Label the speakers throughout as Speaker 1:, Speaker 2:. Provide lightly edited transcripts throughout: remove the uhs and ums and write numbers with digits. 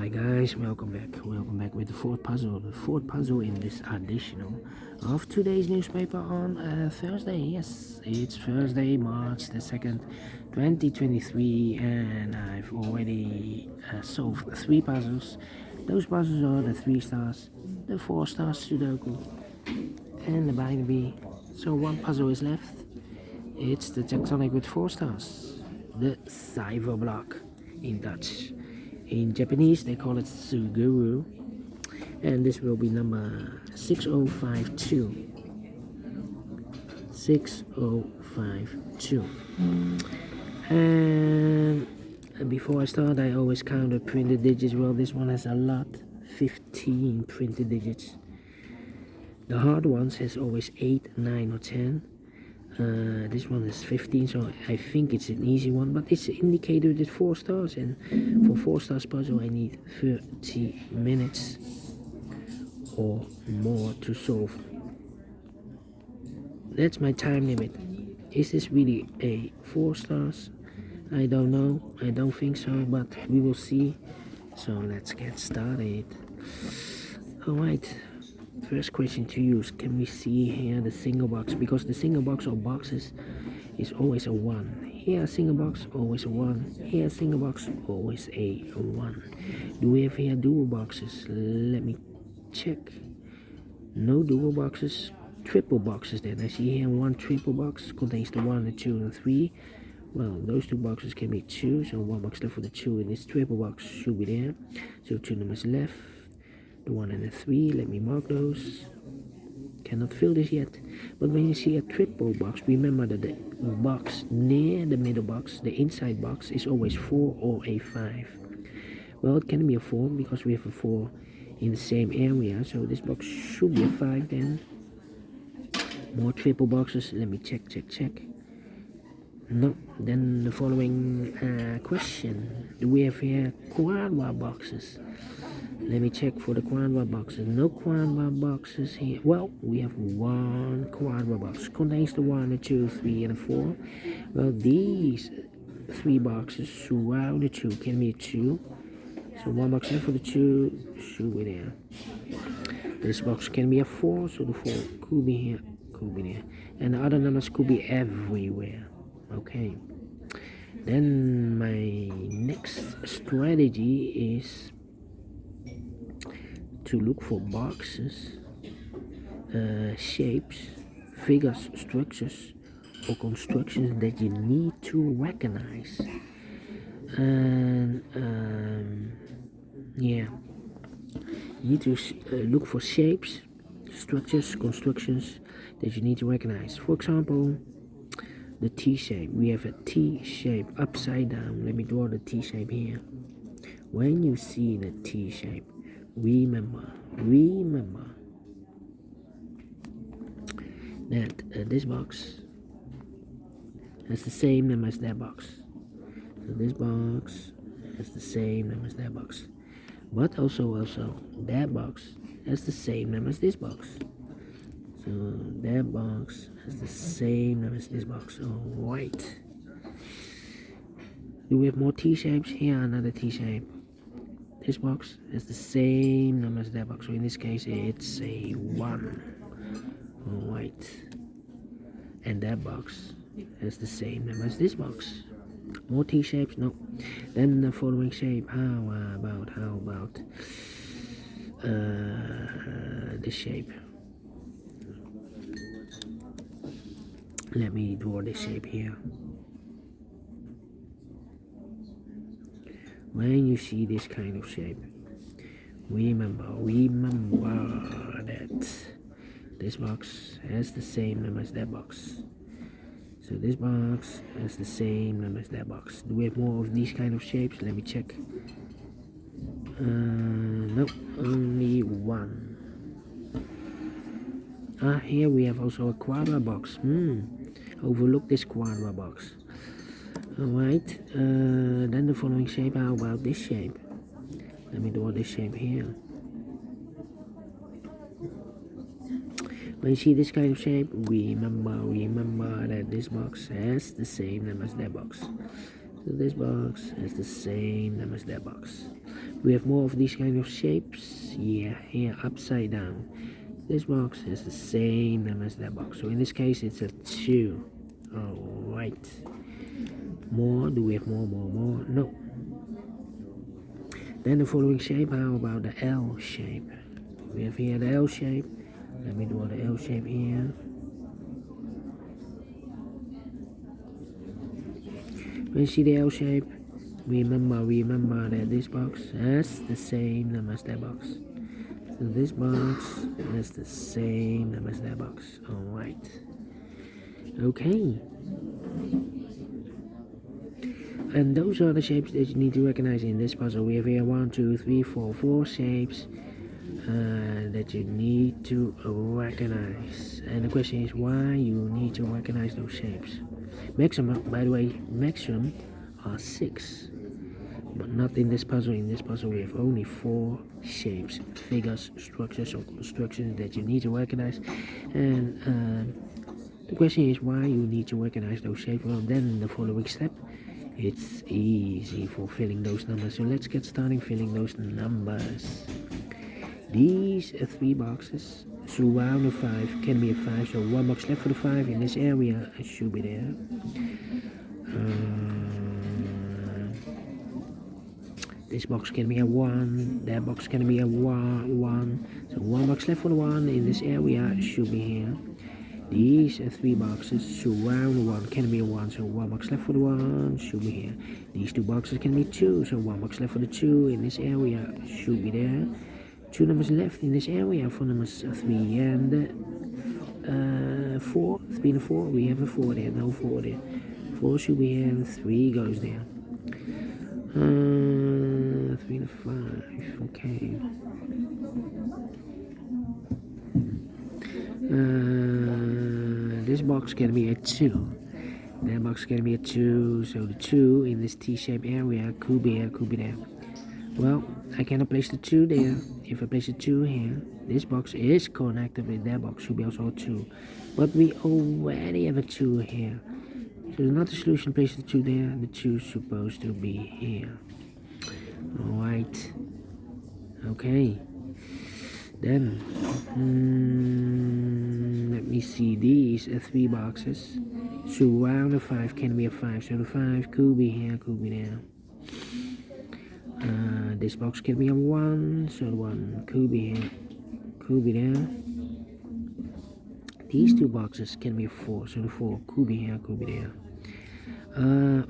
Speaker 1: Hi guys, welcome back with the fourth puzzle in this additional of today's newspaper on Thursday. Yes, it's Thursday, March the 2nd, 2023, and I've already solved 3 puzzles. Those puzzles are the 3 stars, the 4 stars Sudoku, and the binary. So one puzzle is left. It's the Tectonic with 4 stars, the cipher block in Dutch. In Japanese, they call it Suguru, and this will be number 6052. 6052. And before I start, I always count the printed digits. Well, this one has a lot, 15 printed digits. The hard ones has always 8, 9, or 10. This one is 15, so I think it's an easy one, but it's indicated with 4 stars, and for 4 stars puzzle I need 30 minutes or more to solve. That's my time limit. Is this really a 4 stars? I don't know, I don't think so, but we will see. So let's get started. Alright, first question to use. Can we see here the single box? Because the single box or boxes is always a 1. Here a single box, always a 1. Here a single box, always a 1. Do we have here dual boxes? Let me check. No dual boxes. Triple boxes then. I see here 1 triple box contains the 1, the 2, and 3. Well, those 2 boxes can be 2, so 1 box left for the 2 in this triple box should be there. So 2 numbers left. The 1 and the 3, let me mark those. Cannot fill this yet. But when you see a triple box, remember that the box near the middle box, the inside box, is always 4 or a 5. Well, it can be a 4 because we have a 4 in the same area, so this box should be a 5 then. More triple boxes, let me check. No, then the following question. Do we have here quadra boxes? Let me check for the quadra boxes. No quadra boxes here. Well, we have 1 quadra box. Contains the 1, the 2, 3, and the 4. Well, these 3 boxes surround the 2. Can be a 2. So 1 box left for the 2 should be there. This box can be a 4, so the 4 could be here, could be there. And the other numbers could be everywhere. Okay. Then my next strategy is to look for boxes, shapes, figures, structures, or constructions that you need to recognize. And yeah, you need to look for shapes, structures, constructions that you need to recognize. For example, the T shape. We have a T shape upside down. Let me draw the T shape here. When you see the T shape, remember that this box has the same number as that box. So this box has the same number as that box. But also that box has the same number as this box. So that box has the same number as this box. Alright. Do we have more T shapes? Here another T shape. This box has the same number as that box, so in this case it's a 1. Alright. And that box has the same number as this box. More T shapes? No. Then the following shape. How about this shape? Let me draw this shape here. When you see this kind of shape, remember that this box has the same number as that box. So this box has the same number as that box. Do we have more of these kind of shapes? Let me check. No, only 1. Here we have also a quadra box. Overlook this quadra box. Alright, then the following shape. How about this shape? Let me draw this shape here. When you see this kind of shape, remember that this box has the same number as that box. So this box is the same number as that box. We have more of these kind of shapes. Yeah, here upside down. This box is the same number as that box. So in this case, it's a 2. Alright. More? Do we have more? No. Then the following shape. How about the L shape? We have here the L shape. Let me draw the L shape here. When you see the L shape, remember that this box has the same number as that box. So this box has the same number as that box. Alright. Okay. And those are the shapes that you need to recognize in this puzzle. We have here 1, 2, 3, 4, 4 shapes that you need to recognize. And the question is why you need to recognize those shapes. Maximum, by the way, maximum are 6. But not in this puzzle. In this puzzle we have only 4 shapes, figures, structures or constructions that you need to recognize. And the question is why you need to recognize those shapes. Well, then in the following step, it's easy for filling those numbers. So let's get started filling those numbers. These 3 boxes surround a 5, can be a 5, so 1 box left for the 5 in this area. It should be there. This box can be a 1, that box can be a 1, so 1 box left for the 1 in this area should be here. These 3 boxes surround 1, can be a 1, so 1 box left for the 1 should be here. These 2 boxes can be 2, so 1 box left for the 2 in this area should be there. 2 numbers left in this area for numbers 3 and 4. 3 and 4, we have a 4 there, no 4 there. 4 should be here and 3 goes there. 3 and 5, okay. This box can be a 2. That box can be a 2, so the 2 in this T-shaped area could be here, could be there. Well, I cannot place the 2 there. If I place the 2 here, this box is connected with that box, should be also a 2. But we already have a 2 here. So it's not a solution to place the 2 there, the 2 is supposed to be here. Alright. Okay. Then, let me see, these 3 boxes surround the 5, can be a 5, so the 5 could be here, could be there. This box can be a 1, so the 1 could be here, could be there. These 2 boxes can be a 4, so the 4 could be here, could be there.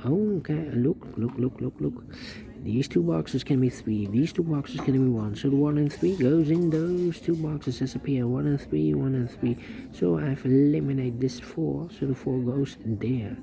Speaker 1: Okay, look. These 2 boxes can be 3, these 2 boxes can be 1, so the 1 and 3 goes in those 2 boxes as a pair, 1 and 3, 1 and 3. So I've eliminated this 4, so the 4 goes there.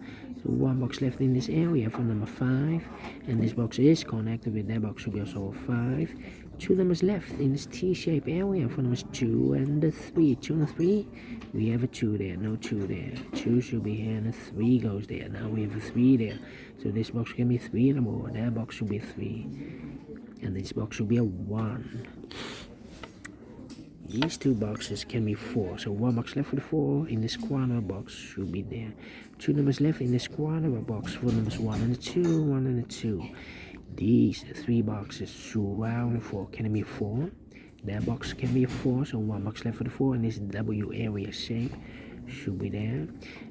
Speaker 1: So 1 box left in this area for number 5, and this box is connected with that box, should be also a 5. 2 numbers left in this T-shaped area for numbers 2 and the 3. 2 and 3, we have a 2 there, no 2 there. 2 should be here and a 3 goes there. Now we have a 3 there. So this box can be 3 or more, that box should be a 3. And this box should be a 1. These 2 boxes can be 4, so 1 box left for the 4 in this corner box should be there. 2 numbers left in this corner box for numbers 1 and a 2, 1 and a 2. These 3 boxes surround the 4, can it be 4? That box can be a 4, so 1 box left for the 4 in this W area shape should be there.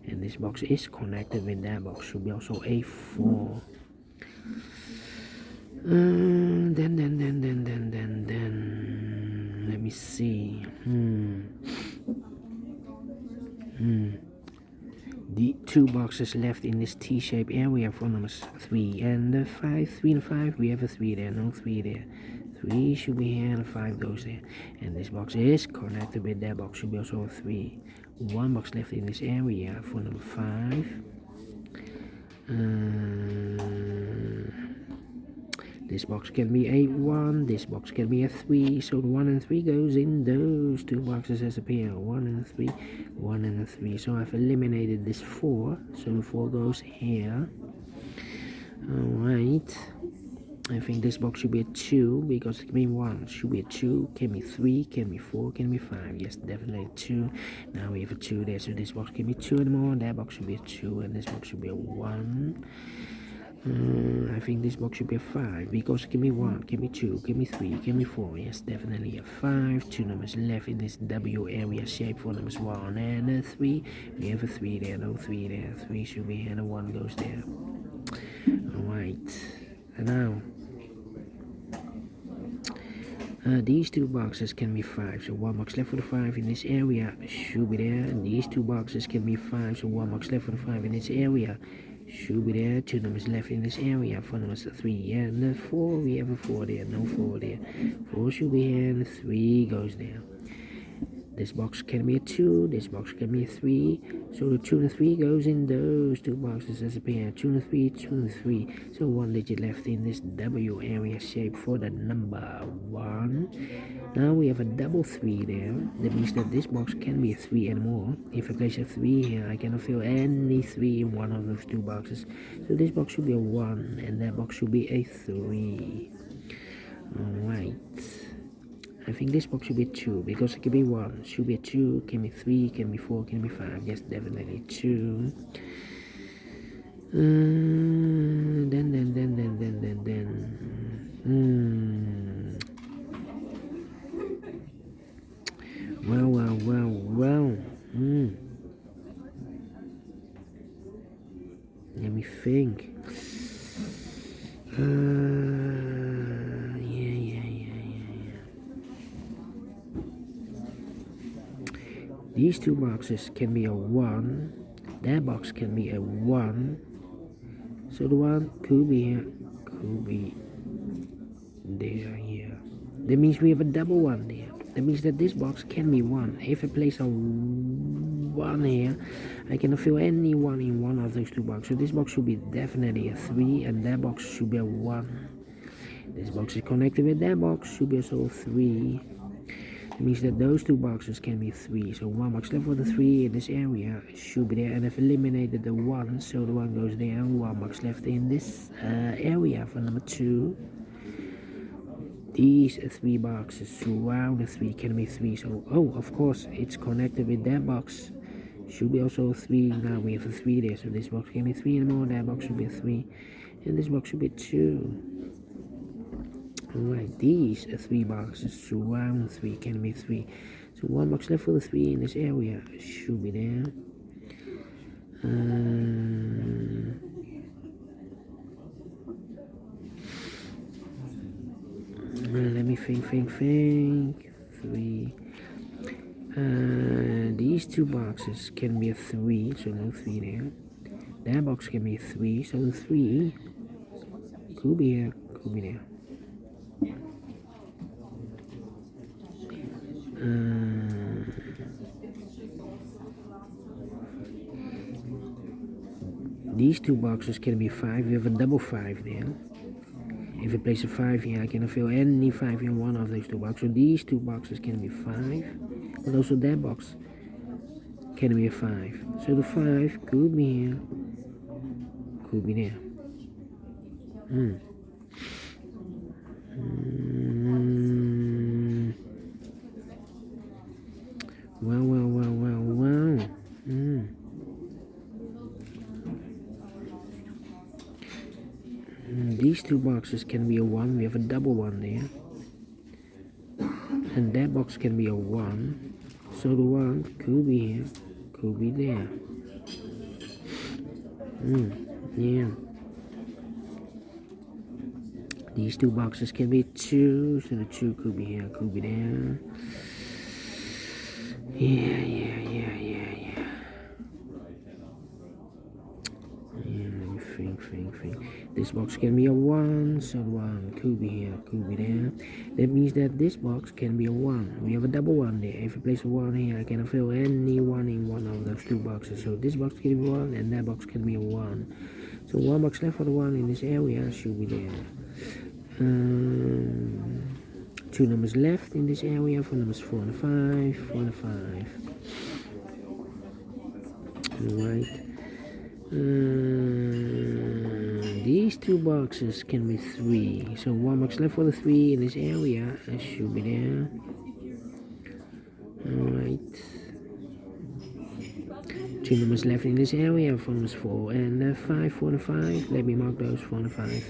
Speaker 1: And this box is connected with that box, should be also a 4. Then, let me see. The 2 boxes left in this T-shaped area for numbers 3 and 5. 3 and 5, we have a 3 there, no 3 there. 3 should be here and 5 goes there. And this box is connected with that box, should be also a 3. 1 box left in this area for number 5. This box can be a 1, this box can be a 3, so the 1 and 3 goes in those 2 boxes as a pair, 1 and 3, 1 and 3. So I've eliminated this 4, so the 4 goes here. Alright, I think this box should be a 2, because it can be 1, should be a 2, can be 3, can be 4, can be 5, yes, definitely 2. Now we have a 2 there, so this box can be 2 and more, that box should be a 2, and this box should be a 1. I think this box should be a 5 because give me 1, give me 2, give me 3, give me 4. Yes, definitely a 5. 2 numbers left in this W area shape for numbers 1 and a 3. We have a 3 there, no 3 there. 3 should be here and a 1 goes there. Alright, and now these two boxes can be 5, so 1 box left for the 5 in this area should be there. And these two boxes can be 5, so 1 box left for the 5 in this area should be there. 2 numbers left in this area for numbers 3 and 4. We have a 4 there, no 4 there. 4 should be here and 3 goes there. This box can be a 2, this box can be a 3, so the 2 and 3 goes in those two boxes as a pair. 2 and 3, 2 and 3, so 1 digit left in this W area shape for the number 1. Now we have a double 3 there. That means that this box can be a 3 and more. If I place a 3 here, I cannot fill any 3 in one of those two boxes. So this box should be a 1 and that box should be a 3. Alright. I think this box should be 2 because it can be 1, should be a 2, can be 3, can be 4, can be 5. Yes, definitely 2. Then. Well. Let me think. These two boxes can be a 1. That box can be a 1. So the 1 could be here, could be there, here. That means we have a double 1 there. That means that this box can be 1. If I place a 1 here, I cannot fill any 1 in one of those two boxes. So this box should be definitely a 3 and that box should be a 1. This box is connected with that box, should be also a 3. It means that those two boxes can be 3. So 1 box left for the 3 in this area should be there. And I've eliminated the 1, so the 1 goes there. 1 box left in this area for number 2. These 3 boxes surround the 3 can be 3. So, of course, it's connected with that box. Should be also 3. Now we have a 3 there. So this box can be 3 and more. That box should be a 3. And this box should be 2. Alright, these 3 boxes surround 3 can be 3. So 1 box left for the 3 in this area should be there. Let me think. 3. These 2 boxes can be a 3, so no 3 there. That box can be a 3, so the 3 could be here, could be there. These 2 boxes can be 5. We have a double 5 there. If I place a 5 here, I cannot fill any 5 in one of those 2 boxes. So these 2 boxes can be 5, but also that box can be a 5. So the 5 could be here, could be there. Well. These 2 boxes can be a 1. We have a double 1 there. And that box can be a 1. So the 1 could be here, could be there. Yeah. These 2 boxes can be 2. So the 2 could be here, could be there. Yeah. Let me think. This box can be a 1, so 1 could be here, could be there. That means that this box can be a 1. We have a double 1 there. If I place a 1 here, I cannot fill any 1 in one of those 2 boxes. So this box can be 1 and that box can be a 1. So 1 box left for the 1 in this area should be there. 2 numbers left in this area for numbers 4 and 5. Alright. These 2 boxes can be 3. So 1 box left for the 3 in this area should be there. Alright. Two numbers left in this area, 4 numbers 4 and 5, 4 and 5. Let me mark those 4 and 5.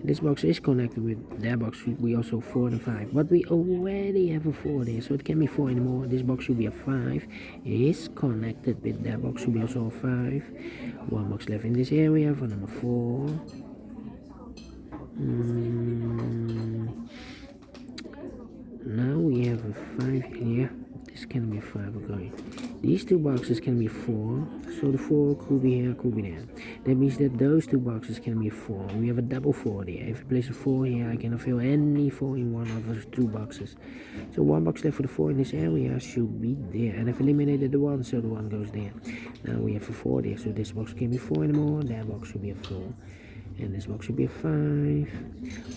Speaker 1: This box is connected with that box, should be also 4 and 5. But we already have a 4 there, so it can't be 4 anymore. This box should be a 5. Is connected with that box, should be also a 5. One box left in this area for number 4. Now we have a 5 here. This can be 5, okay. These two boxes can be 4, so the 4 could be here, could be there. That means that those two boxes can be 4. We have a double 4 there. If I place a 4 here, I can fill any 4 in one of those two boxes. So one box left for the 4 in this area should be there. And I've eliminated the 1, so the 1 goes there. Now we have a 4 there, so this box can be 4 anymore. That box should be a 4. And this box should be a 5.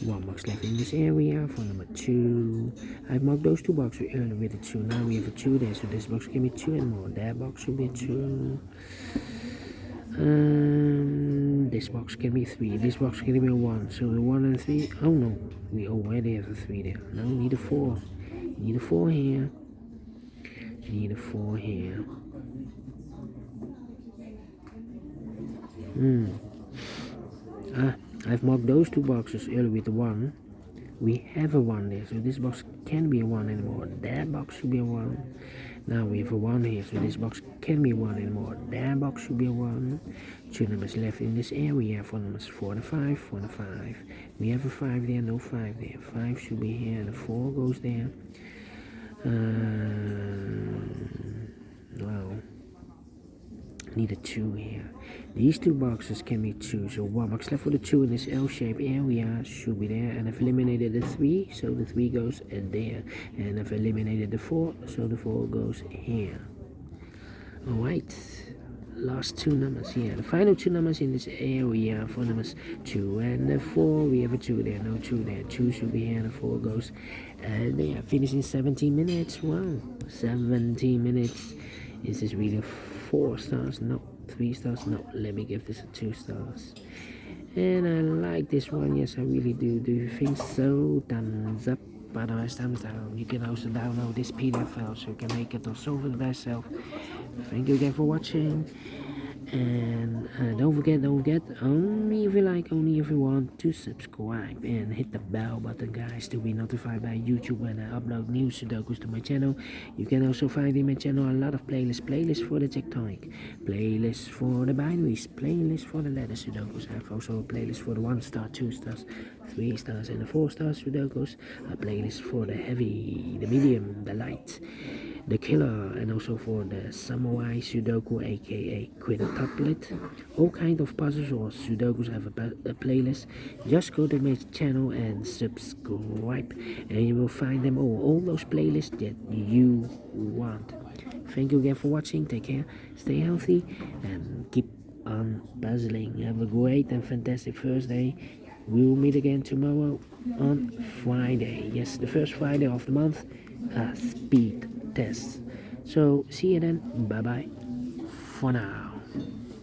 Speaker 1: One box left in this area for number 2. I've marked those two boxes earlier with a 2. Now we have a 2 there, so this box can be 2 and more. That box should be a 2. This box can be 3. This box can be a 1. So the 1 and 3. Oh no, we already have a 3 there. Now we need a 4. Need a 4 here. Need a 4 here. I've marked those two boxes earlier with the 1. We have a 1 there, so this box can be a 1 anymore. That box should be a 1. Now we have a 1 here, so this box can be a 1 anymore. That box should be a 1. Two numbers left in this area for numbers 4 and 5, 4 and 5. We have a 5 there, no 5 there. 5 should be here, and the 4 goes there. Well, need a 2 here. These two boxes can be 2, so one box left for the 2 in this L-shaped area should be there. And I've eliminated the 3, so the 3 goes there. And I've eliminated the 4, so the 4 goes here. Alright, last two numbers here. The final two numbers in this area for numbers 2 and 4. We have a 2 there, no 2 there. 2 should be here, and the 4 goes there. Finishing 17 minutes. Wow, 17 minutes. Is this really 4 stars? No. 3 stars? No. Let me give this a 2 stars. And I like this one. Yes, I really do. Do you think so? Thumbs up. Otherwise, thumbs down. You can also download this PDF file so you can make it or solve it by yourself. Thank you again for watching. And don't forget, only if you like, only if you want, to subscribe and hit the bell button, guys, to be notified by YouTube when I upload new Sudokus to my channel. You can also find in my channel a lot of playlists for the Tectonic, playlists for the binaries, playlists for the letter Sudokus. I have also a playlist for the 1 star, 2 stars, 3 stars, and the 4 star Sudokus. A playlist for the heavy, the medium, the light, the killer, and also for the samurai Sudoku, aka quintuplet. All kind of puzzles or Sudokus have a playlist. Just go to my channel and subscribe, and you will find them all those playlists that you want. Thank you again for watching. Take care, stay healthy, and keep on puzzling. Have a great and fantastic Thursday. We will meet again tomorrow on Friday. Yes, the first Friday of the month. Speed test. So see you then. Bye bye for now.